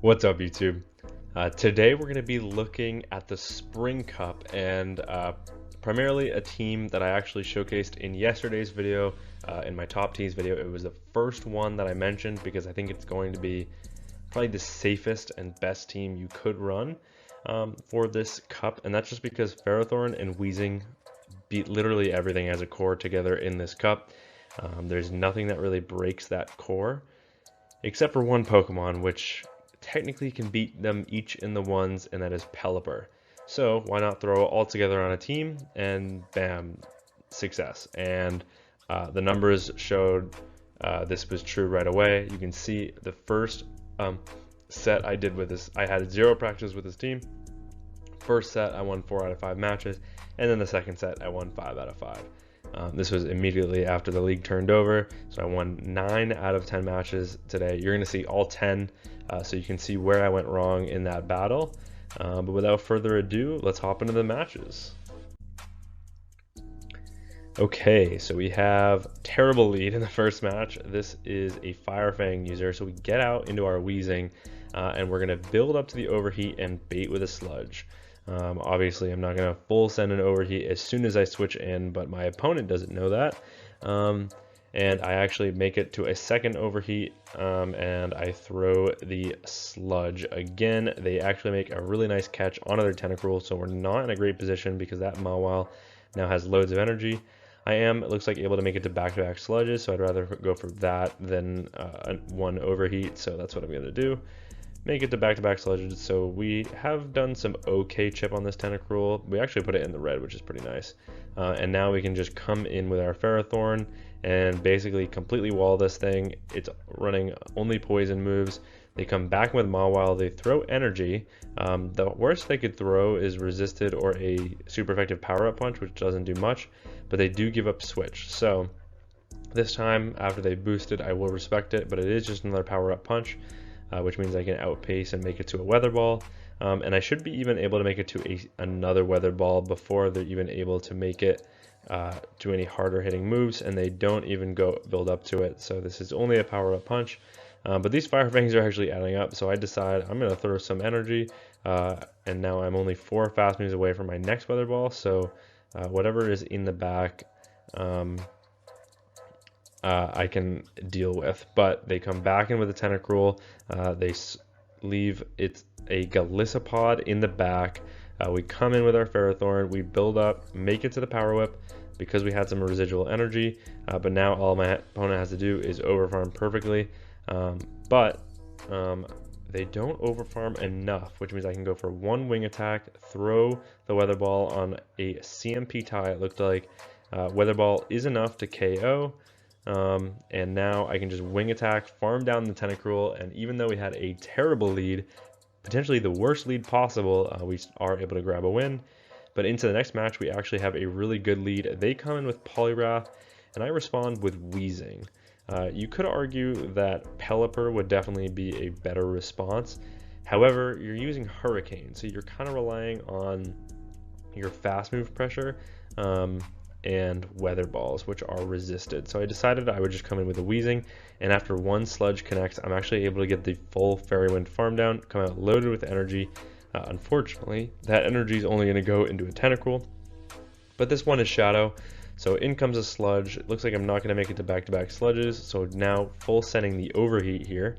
What's up, YouTube? Today we're going to be looking at the Spring Cup and primarily a team that I actually showcased in yesterday's video, in my top teams video. It was the first one that I mentioned because I think it's going to be probably the safest and best team you could run for this cup, and that's just because Ferrothorn and Weezing beat literally everything as a core together in this cup. There's nothing that really breaks that core, except for one Pokemon, which technically can beat them each in the ones, and that is Pelipper. So why not throw it all together on a team and bam, success. And the numbers showed this was true right away. You can see the first set I did with this, I had 0 practice with this team. First set I won 4 out of 5 matches, and then the second set I won 5 out of 5. This was immediately after the league turned over, so I won 9 out of 10 matches today. You're going to see all 10, so you can see where I went wrong in that battle. But without further ado, let's hop into the matches. Okay, so we have terrible lead in the first match. This is a Fire Fang user, so we get out into our Weezing, and we're going to build up to the overheat and bait with a Sludge. Obviously, I'm not going to full send an overheat as soon as I switch in, but my opponent doesn't know that. And I actually make it to a second overheat, and I throw the Sludge. Again, they actually make a really nice catch onto their Tentacruel, so we're not in a great position because that Mawile now has loads of energy. I am, it looks like, able to make it to back-to-back Sludges, so I'd rather go for that than one overheat, so that's what I'm going to do. Make it to back-to-back Sludges. So we have done some okay chip on this Tentacruel. We actually put it in the red, which is pretty nice. And now we can just come in with our Ferrothorn and basically completely wall this thing. It's running only poison moves. They come back with Mawile, they throw energy. The worst they could throw is resisted or a super effective power-up punch, which doesn't do much, but they do give up switch. So this time, after they boosted, I will respect it, but it is just another power-up punch. Which means I can outpace and make it to a Weather Ball. And I should be even able to make it to another Weather Ball before they're even able to make it to any harder hitting moves, and they don't even go build up to it. So this is only a power up punch. But these Fire Fangs are actually adding up, so I decide I'm going to throw some energy, and now I'm only 4 fast moves away from my next Weather Ball, so whatever is in the back, I can deal with. But they come back in with a Tentacruel. They leave it a Golisopod in the back. We come in with our Ferrothorn. We build up, make it to the Power Whip because we had some residual energy. But now all my opponent has to do is overfarm perfectly. But they don't overfarm enough, which means I can go for 1 wing attack, throw the Weather Ball on a CMP tie. It looked like Weather Ball is enough to KO. And now I can just wing attack, farm down the Tentacruel, and even though we had a terrible lead, potentially the worst lead possible, we are able to grab a win. But into the next match, we actually have a really good lead. They come in with Poliwrath, and I respond with Weezing. You could argue that Pelipper would definitely be a better response. However, you're using Hurricane, so you're kind of relying on your fast move pressure. And Weather Balls, which are resisted. So I decided I would just come in with a Weezing, and after 1 Sludge connects, I'm actually able to get the full Fairy Wind farm down, come out loaded with energy. Unfortunately, that energy is only going to go into a Tentacruel, but this one is Shadow, so in comes a Sludge. It looks like I'm not going to make it to back-to-back Sludges, so now full sending the Overheat here.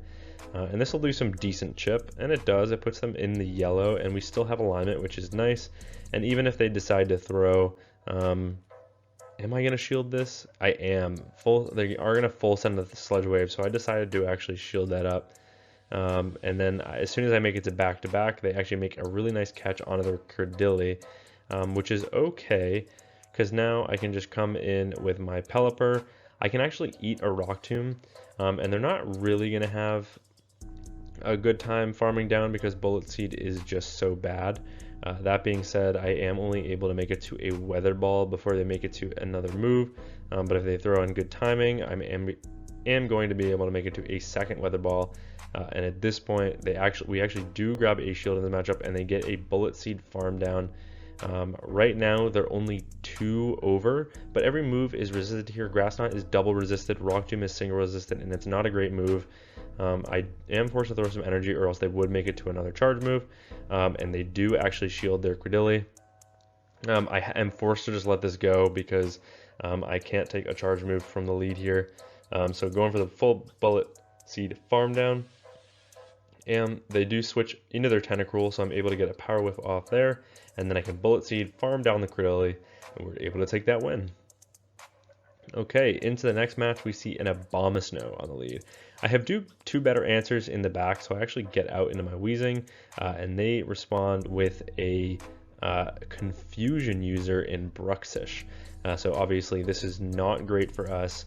And this will do some decent chip, and it does. It puts them in the yellow, and we still have alignment, which is nice. And even if they decide to throw... am I going to shield this? I am. They are going to full send the Sludge Wave, so I decided to actually shield that up. And then as soon as I make it to back-to-back, they actually make a really nice catch onto their Credilli, which is okay, because now I can just come in with my Pelipper. I can actually eat a Rock Tomb, and they're not really going to have a good time farming down because Bullet Seed is just so bad. That being said, I am only able to make it to a Weather Ball before they make it to another move, but if they throw in good timing, I am going to be able to make it to a second Weather Ball, and at this point we actually do grab a shield in the matchup, and they get a Bullet Seed farm down, Right now they're only 2 over, but every move is resisted here. Grass Knot is double resisted, Rock Tomb is single resisted, and it's not a great move. I am forced to throw some energy or else they would make it to another charge move, and they do actually shield their Credilli. I am forced to just let this go because I can't take a charge move from the lead here. So going for the full Bullet Seed farm down. And they do switch into their Tentacruel, so I'm able to get a Power Whip off there. And then I can Bullet Seed, farm down the Credilli, and we're able to take that win. Okay, into the next match, we see an Abomasnow on the lead. I have two better answers in the back, so I actually get out into my Weezing, and they respond with a Confusion user in Bruxish. So obviously this is not great for us.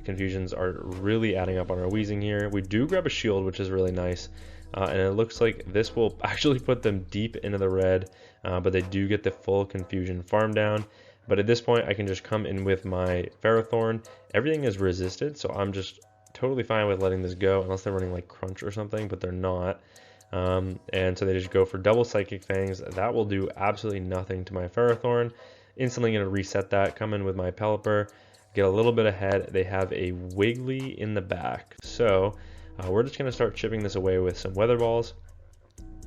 Confusions are really adding up on our Weezing here. We do grab a shield, which is really nice, and it looks like this will actually put them deep into the red, but they do get the full Confusion farm down. But at this point I can just come in with my Ferrothorn. Everything is resisted, so I'm just totally fine with letting this go, unless they're running like Crunch or something, but they're not. And so they just go for double Psychic Fangs. That will do absolutely nothing to my Ferrothorn. Instantly going to reset that, come in with my Pelipper, get a little bit ahead. They have a Wiggly in the back. So we're just going to start chipping this away with some Weather Balls.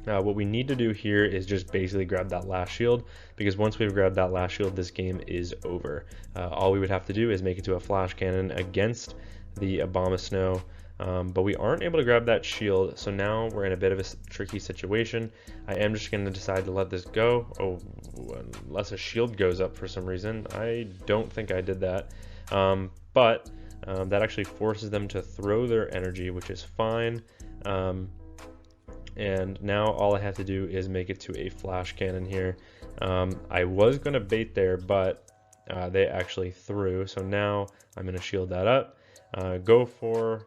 What we need to do here is just basically grab that last shield, because once we've grabbed that last shield, this game is over. All we would have to do is make it to a Flash Cannon against the Abomasnow. But we aren't able to grab that shield, so now we're in a bit of a tricky situation. I am just going to decide to let this go. Oh, unless a shield goes up for some reason. I don't think I did that. But that actually forces them to throw their energy, which is fine. And now all I have to do is make it to a Flash Cannon here. I was going to bait there, but they actually threw. So now I'm going to shield that up. Go for...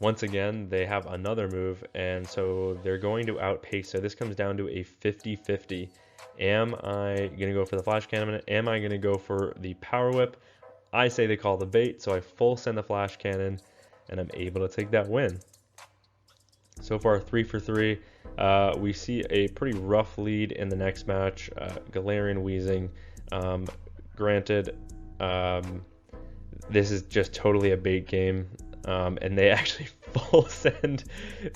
once again, they have another move, and so they're going to outpace. So this comes down to a 50-50. Am I going to go for the Flash Cannon? Am I going to go for the Power Whip? I say they call the bait, so I full send the Flash Cannon, and I'm able to take that win. So far, 3 for 3. We see a pretty rough lead in the next match. Galarian Weezing. Granted, this is just totally a bait game. And they actually full send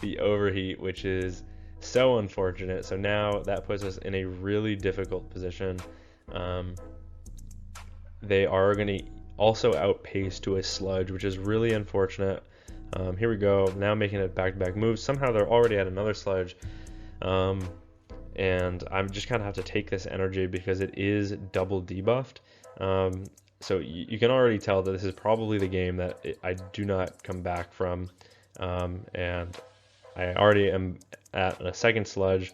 the Overheat, which is so unfortunate. So now that puts us in a really difficult position. They are going to also outpace to a Sludge, which is really unfortunate. Here we go, now making it back-to-back moves. Somehow they're already at another Sludge. And I'm just kind of have to take this energy because it is double debuffed. So you can already tell that this is probably the game that I do not come back from, and I already am at a second Sludge.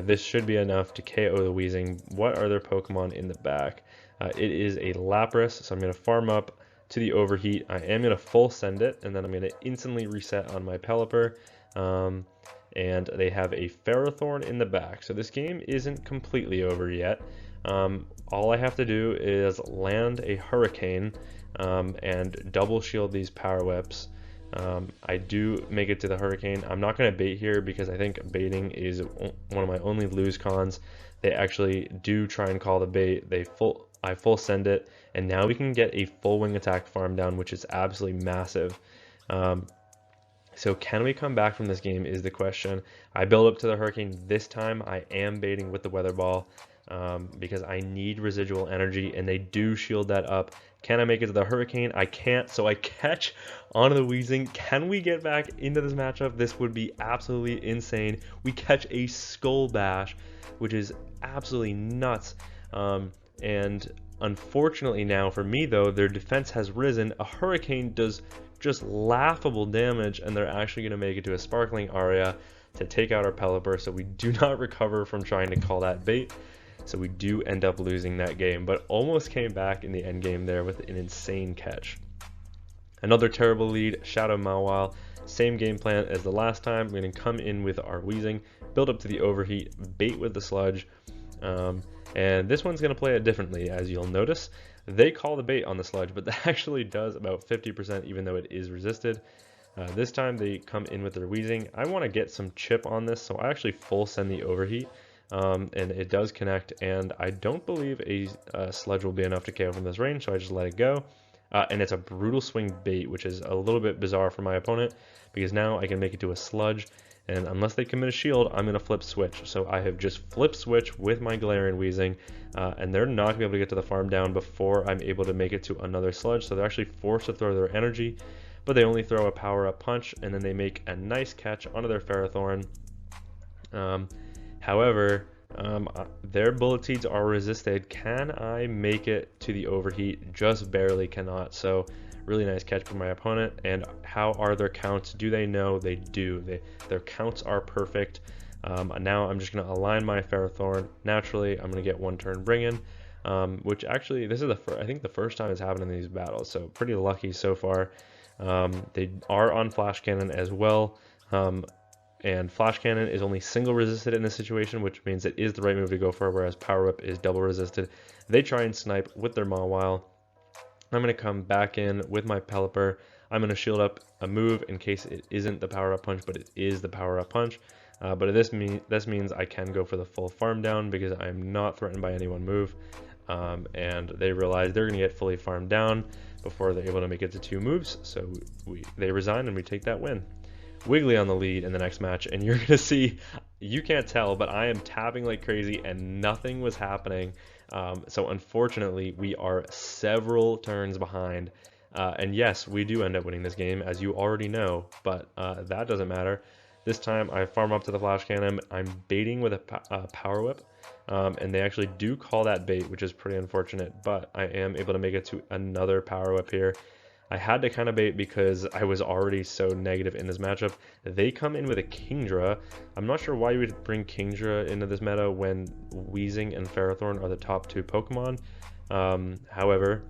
This should be enough to KO the Weezing. What are their Pokemon in the back? It is a Lapras, so I'm going to farm up to the Overheat. I am going to full send it, and then I'm going to instantly reset on my Pelipper. And they have a Ferrothorn in the back, so this game isn't completely over yet. All I have to do is land a Hurricane and double shield these Power Whips. I do make it to the Hurricane. I'm not going to bait here because I think baiting is one of my only lose cons. They actually do try and call the bait. I full send it, and now we can get a full Wing Attack farm down, which is absolutely massive. So can we come back from this game is the question. I build up to the Hurricane. This time I am baiting with the Weather Ball. Because I need residual energy, and they do shield that up. Can I make it to the Hurricane? I can't, so I catch onto the Weezing. Can we get back into this matchup? This would be absolutely insane. We catch a Skull Bash, which is absolutely nuts. And unfortunately now for me though, their defense has risen. A Hurricane does just laughable damage, and they're actually going to make it to a Sparkling Aria to take out our Pelipper, so we do not recover from trying to call that bait. So we do end up losing that game, but almost came back in the end game there with an insane catch. Another terrible lead, Shadow Mawile. Same game plan as the last time. We're going to come in with our Weezing, build up to the Overheat, bait with the Sludge. And this one's going to play it differently, as you'll notice. They call the bait on the Sludge, but that actually does about 50% even though it is resisted. This time they come in with their Weezing. I want to get some chip on this, so I actually full send the Overheat. and it does connect, and I don't believe a sludge will be enough to KO from this range, so I just let it go. And it's a brutal swing bait, which is a little bit bizarre for my opponent, because now I can make it to a sludge, and unless they commit a shield, I'm going to flip switch. So I have just flip switch with my Galarian Weezing, and they're not going to be able to get to the farm down before I'm able to make it to another sludge, so they're actually forced to throw their energy, but they only throw a power-up punch, and then they make a nice catch onto their Ferrothorn. However, their bullet seeds are resisted. Can I make it to the overheat? Just barely cannot. So really nice catch from my opponent. And how are their counts? Do they know? They do. Their counts are perfect. Now I'm just going to align my Ferrothorn. Naturally, I'm going to get one turn bring in, which actually this is I think the first time it's happened in these battles. So pretty lucky so far. They are on Flash Cannon as well. And Flash Cannon is only single resisted in this situation, which means it is the right move to go for, whereas Power Whip is double resisted. They try and snipe with their Mawile. I'm going to come back in with my Pelipper. I'm going to shield up a move in case it isn't the Power Up Punch, but it is the Power Up Punch. But this means I can go for the full farm down because I'm not threatened by any one move. And they realize they're going to get fully farmed down before they're able to make it to 2 moves. So they resign and we take that win. Wiggly on the lead in the next match, and you're gonna see, you can't tell, but I am tapping like crazy and nothing was happening. So unfortunately we are several turns behind, and yes, we do end up winning this game, as you already know, but that doesn't matter. This time I farm up to the Flash Cannon. I'm baiting with a Power Whip, and they actually do call that bait, which is pretty unfortunate, but I am able to make it to another Power Whip here. I had to kind of bait because I was already so negative in this matchup. They come in with a Kingdra. I'm not sure why you would bring Kingdra into this meta when Weezing and Ferrothorn are the top 2 Pokemon. However,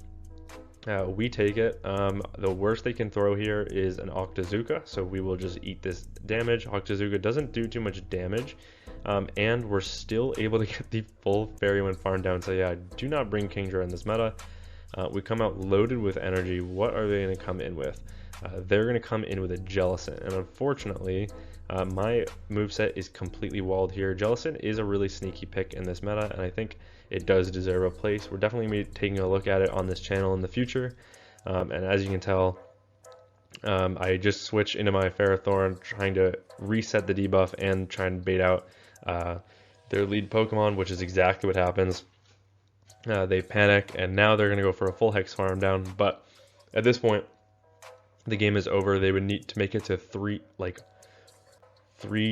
we take it. The worst they can throw here is an Octazooka, so we will just eat this damage. Octazooka doesn't do too much damage, and we're still able to get the full Fairy Wind farm down. So yeah, do not bring Kingdra in this meta. We come out loaded with energy. What are they going to come in with? They're going to come in with a Jellicent, and unfortunately, my moveset is completely walled here. Jellicent is a really sneaky pick in this meta, and I think it does deserve a place. We're definitely going to be taking a look at it on this channel in the future, and as you can tell, I just switch into my Ferrothorn, trying to reset the debuff and try and bait out their lead Pokemon, which is exactly what happens. They panic, and now they're going to go for a full Hex farm down, but at this point, the game is over. They would need to make it to three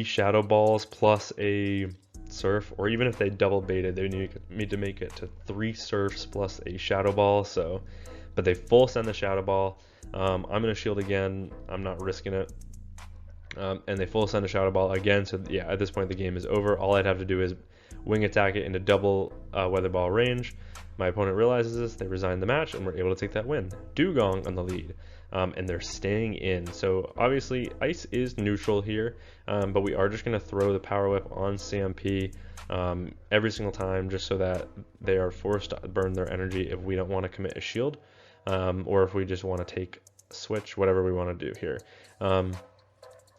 Shadow Balls plus a Surf, or even if they double baited, they need to make it to 3 Surfs plus a Shadow Ball. So, but they full send the Shadow Ball. I'm going to shield again. I'm not risking it. And they full send a Shadow Ball again. So yeah, at this point, the game is over. All I'd have to do is wing attack it into double Weather Ball range. My opponent realizes this, they resign the match, and we're able to take that win. Dugong on the lead, and they're staying in. So obviously Ice is neutral here, but we are just going to throw the Power Whip on CMP every single time, just so that they are forced to burn their energy if we don't want to commit a shield, or if we just want to take switch, whatever we want to do here.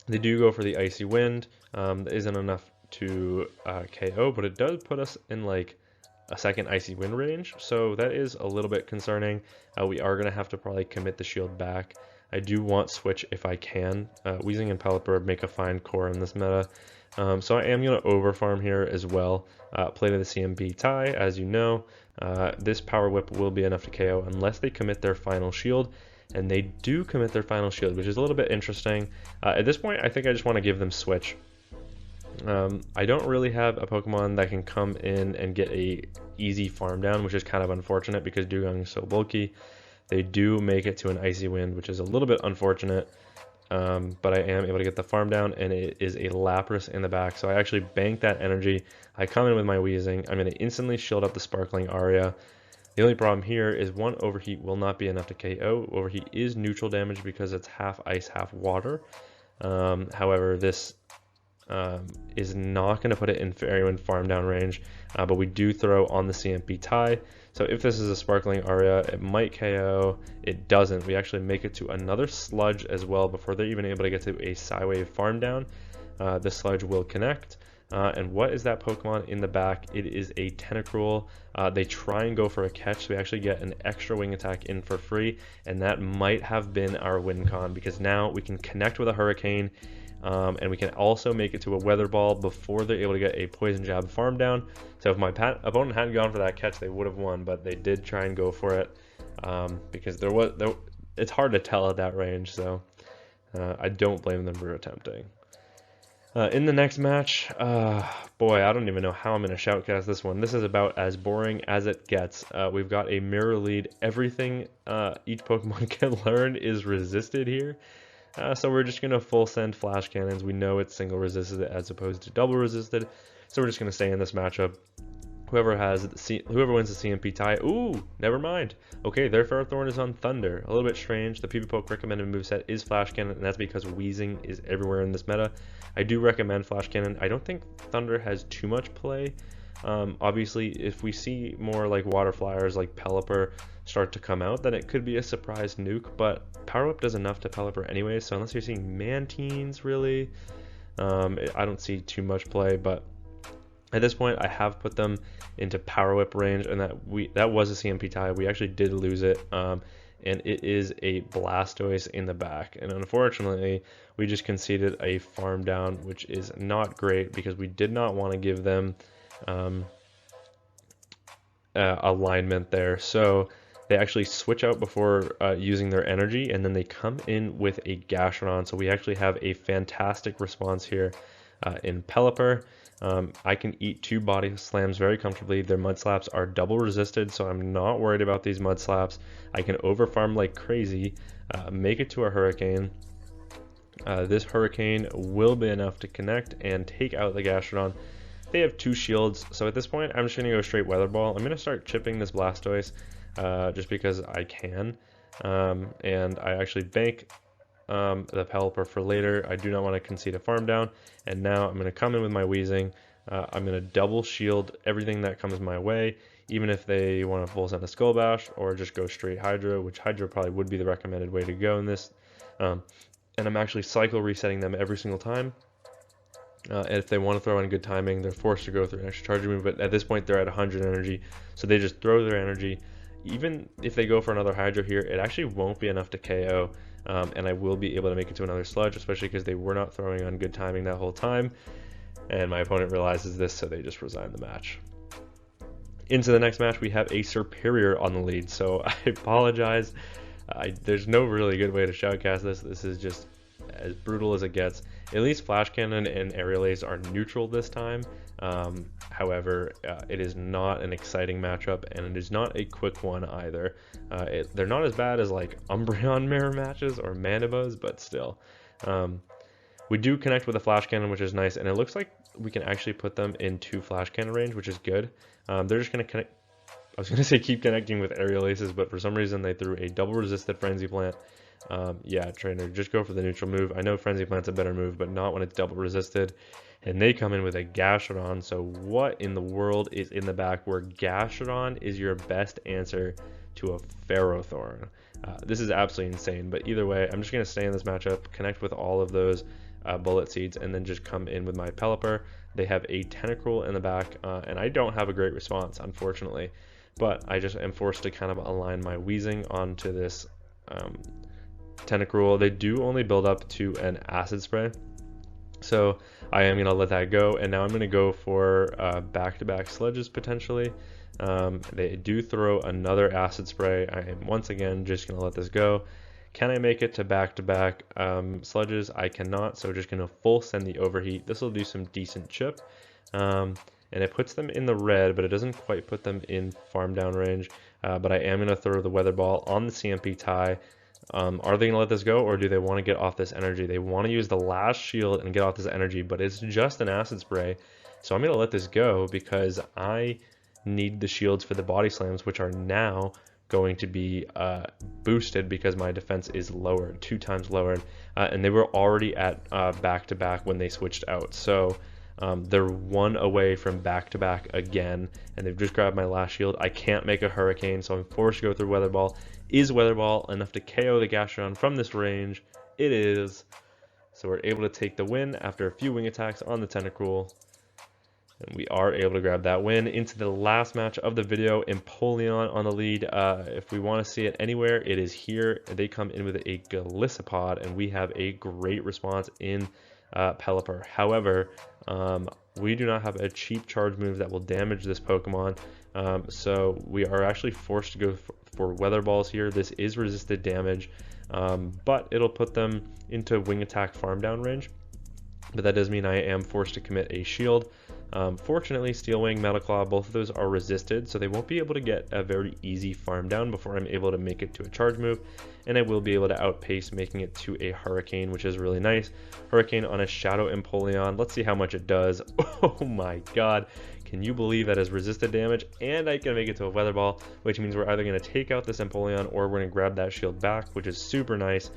They do go for the Icy Wind. That isn't enough to KO, but it does put us in like a second Icy Wind range, so that is a little bit concerning. We are going to have to probably commit the shield back. I do want switch if I can. Weezing and Pelipper make a fine core in this meta, so I am going to over farm here as well. Play to the CMP tie, as you know. This Power Whip will be enough to KO unless they commit their final shield, and they do commit their final shield, which is a little bit interesting. At this point, I think I just want to give them switch. I don't really have a Pokemon that can come in and get a easy farm down, which is kind of unfortunate because Dugong is so bulky. They do make it to an Icy Wind, which is a little bit unfortunate, but I am able to get the farm down, and it is a Lapras in the back, so I actually bank that energy. I come in with my Weezing. I'm going to instantly shield up the Sparkling Aria. The only problem here is one Overheat will not be enough to KO. Overheat is neutral damage because it's half ice, half water. However, this is not going to put it in Fairy Wind farm down range, but we do throw on the CMP tie. So if this is a Sparkling Aria, it might KO. It doesn't. We actually make it to another Sludge as well before they're even able to get to a Psywave farm down. The Sludge will connect. And what is that Pokemon in the back? It is a Tentacruel. They try and go for a catch, so we actually get an extra wing attack in for free, and that might have been our win con, because now we can connect with a Hurricane, and we can also make it to a Weather Ball before they're able to get a Poison Jab farm down. So if my opponent hadn't gone for that catch, they would have won, but they did try and go for it, because it's hard to tell at that range, so I don't blame them for attempting. In the next match, boy, I don't even know how I'm going to shoutcast this one. This is about as boring as it gets. We've got a mirror lead. Everything each Pokemon can learn is resisted here. So we're just going to full send Flash Cannons. We know it's single resisted as opposed to double resisted. So we're just going to stay in this matchup. Whoever wins the CMP tie. Ooh, never mind. Okay, their Ferrothorn is on Thunder. A little bit strange. The PvP recommended moveset is Flash Cannon, and that's because Wheezing is everywhere in this meta. I do recommend Flash Cannon. I don't think Thunder has too much play. Obviously, if we see more like Water Flyers like Pelipper start to come out, then it could be a surprise nuke, but Power Whip does enough to Pelipper anyway, so unless you're seeing Mantines, really, I don't see too much play, but at this point, I have put them into Power Whip range, and that was a CMP tie. We actually did lose it, and it is a Blastoise in the back. And unfortunately, we just conceded a farm down, which is not great because we did not want to give them alignment there. So they actually switch out before using their energy, and then they come in with a Gastrodon. So we actually have a fantastic response here in Pelipper. I can eat 2 body slams very comfortably. Their mud slaps are double resisted, so I'm not worried about these mud slaps. I can overfarm like crazy, make it to a Hurricane. This Hurricane will be enough to connect and take out the Gastrodon. They have 2 shields, so at this point I'm just going to go straight Weather Ball. I'm going to start chipping this Blastoise just because I can, and I actually bank the Pelipper for later. I do not want to concede a farm down, and now I'm going to come in with my Wheezing. I'm going to double shield everything that comes my way, even if they want to full send a Skull Bash or just go straight Hydro, which Hydro probably would be the recommended way to go in this. And I'm actually cycle resetting them every single time. And if they want to throw in good timing, they're forced to go through an extra charge move, but at this point they're at 100 energy, so they just throw their energy. Even if they go for another Hydro here, it actually won't be enough to KO. And I will be able to make it to another Sludge, especially because they were not throwing on good timing that whole time. And my opponent realizes this, so they just resign the match. Into the next match, we have a Superior on the lead, so I apologize. There's no really good way to shoutcast this. This is just as brutal as it gets. At least Flash Cannon and Aerial Ace are neutral this time. However, it is not an exciting matchup, and it is not a quick one either. They're not as bad as like Umbreon mirror matches or Manabuzz, but still. We do connect with a Flash Cannon, which is nice, and it looks like we can actually put them into Flash Cannon range, which is good. They're just going to connect. I was going to say keep connecting with Aerial Aces, but for some reason they threw a double resisted Frenzy Plant. Yeah, trainer, just go for the neutral move. I know Frenzy Plant's a better move, but not when it's double resisted. And they come in with a Gastrodon. So what in the world is in the back where Gastrodon is your best answer to a Ferrothorn? This is absolutely insane. But either way, I'm just going to stay in this matchup, connect with all of those Bullet Seeds, and then just come in with my Pelipper. They have a Tentacruel in the back, and I don't have a great response, unfortunately. But I just am forced to kind of align my Wheezing onto this Tentacruel. They do only build up to an Acid Spray, so I am going to let that go, and now I'm going to go for back-to-back Sludges potentially. They do throw another Acid Spray. I am once again just going to let this go. Can I make it to back-to-back Sludges? I cannot, so just going to full send the Overheat. This will do some decent chip, and it puts them in the red, but it doesn't quite put them in farm down range. But I am going to throw the Weather Ball on the CMP tie. Are they going to let this go, or do they want to get off this energy? They want to use the last shield and get off this energy, but it's just an Acid Spray. So I'm going to let this go because I need the shields for the Body Slams, which are now going to be boosted because my defense is lowered, 2 times lowered. And they were already at back-to-back when they switched out. So they're 1 away from back-to-back again, and they've just grabbed my last shield. I can't make a Hurricane, so I'm forced to go through Weather Ball. Is Weather Ball enough to KO the Gastrodon from this range? It is. So we're able to take the win after a few wing attacks on the Tentacruel. And we are able to grab that win. Into the last match of the video, Empoleon on the lead. If we want to see it anywhere, it is here. They come in with a Golisopod, and we have a great response in Pelipper. However, we do not have a cheap charge move that will damage this Pokemon. So we are actually forced to go for Weather Balls here. This is resisted damage, but it'll put them into Wing Attack farm down range. But that does mean I am forced to commit a shield. Fortunately, Steel Wing, Metal Claw, both of those are resisted, so they won't be able to get a very easy farm down before I'm able to make it to a charge move, and I will be able to outpace making it to a Hurricane, which is really nice. Hurricane on a Shadow Empoleon. Let's see how much it does. Oh my god. Can you believe that is resisted damage? And I can make it to a Weather Ball, which means we're either going to take out this Empoleon or we're going to grab that shield back, which is super nice.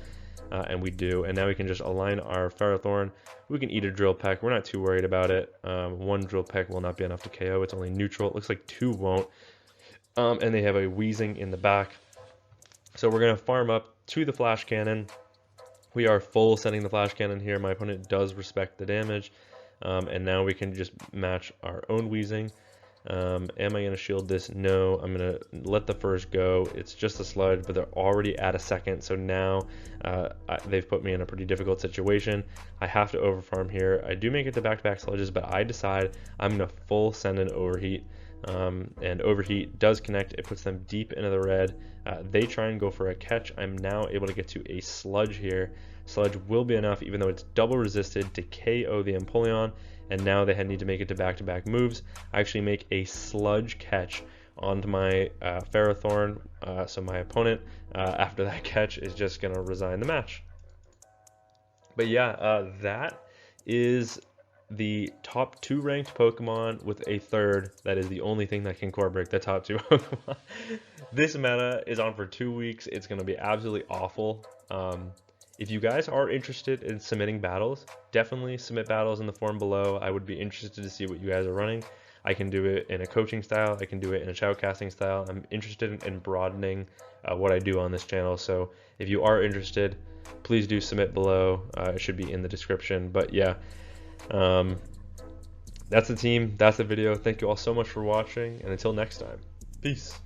And we do, and now we can just align our Ferrothorn. We can eat a Drill Peck. We're not too worried about it. One Drill Peck will not be enough to KO. It's only neutral. It looks like two won't. And they have a Wheezing in the back. So we're going to farm up to the Flash Cannon. We are full sending the Flash Cannon here. My opponent does respect the damage. And now we can just match our own Wheezing. Am I going to shield this? No, I'm going to let the first go. It's just a sludge, but they're already at a second, so now they've put me in a pretty difficult situation. I have to overfarm here. I do make it to back-to-back sludges, but I decide I'm going to full send an Overheat, and Overheat does connect. It puts them deep into the red. They try and go for a catch. I'm now able to get to a sludge here. Sludge will be enough, even though it's double resisted, to KO the Empoleon. And now they need to make it to back-to-back moves. I actually make a sludge catch onto my Ferrothorn, so my opponent, after that catch, is just going to resign the match. But yeah, that is the top 2 ranked Pokemon with a third that is the only thing that can core break the top 2 Pokemon. This meta is on for 2 weeks. It's going to be absolutely awful. If you guys are interested in submitting battles, definitely submit battles in the forum below. I would be interested to see what you guys are running. I can do it in a coaching style. I can do it in a shoutcasting style. I'm interested in broadening what I do on this channel. So if you are interested, please do submit below. It should be in the description. But yeah, that's the team. That's the video. Thank you all so much for watching. And until next time, peace.